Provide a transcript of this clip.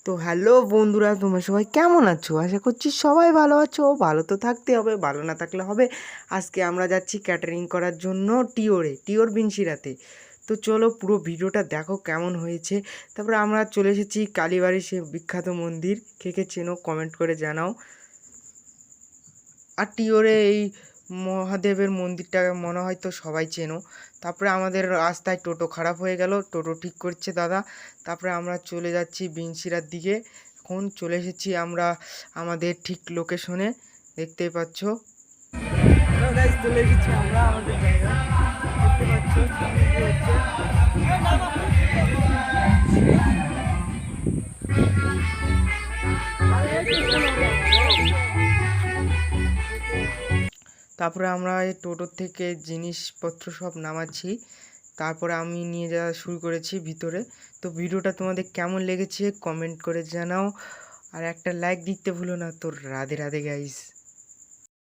তো হ্যালো বন্ধুরা, তোমরা সবাই কেমন আছো? আশা করছি সবাই ভালো আছো। ভালো তো থাকতে হবে, ভালো না থাকলে হবে। আজকে আমরা যাচ্ছি ক্যাটারিং করার জন্য টিওর বিনশিরাতে। তো চলো পুরো ভিডিওটা দেখো কেমন হয়েছে। তারপরে আমরা চলে এসেছি কালীবাড়ি, সে বিখ্যাত মন্দির। কে কে চেনো কমেন্ট করে জানাও। আর টিওরে এই মহাদেবের মন্দিরটা মনে হয় তো সবাই চেনো। তারপরে আমাদের রাস্তায় টোটো খারাপ হয়ে গেল, টোটো ঠিক করছে দাদা। তারপরে আমরা চলে যাচ্ছি বিনশিরার দিকে। এখন চলে এসেছি আমরা আমাদের ঠিক লোকেশনে, দেখতেই পাচ্ছ। চলে এসেছি আমরা আমাদের জায়গায়, দেখতে পাচ্ছ সামনে কি হচ্ছে। তারপরে আমরা এই টোটোর থেকে জিনিসপত্র সব নামাচ্ছি। তারপরে আমি নিয়ে যাওয়া শুরু করেছি ভিতরে। তো ভিডিওটা তোমাদের কেমন লেগেছে কমেন্ট করে জানাও, আর একটা লাইক দিতে ভুলো না। তো রাধে রাধে গাইস।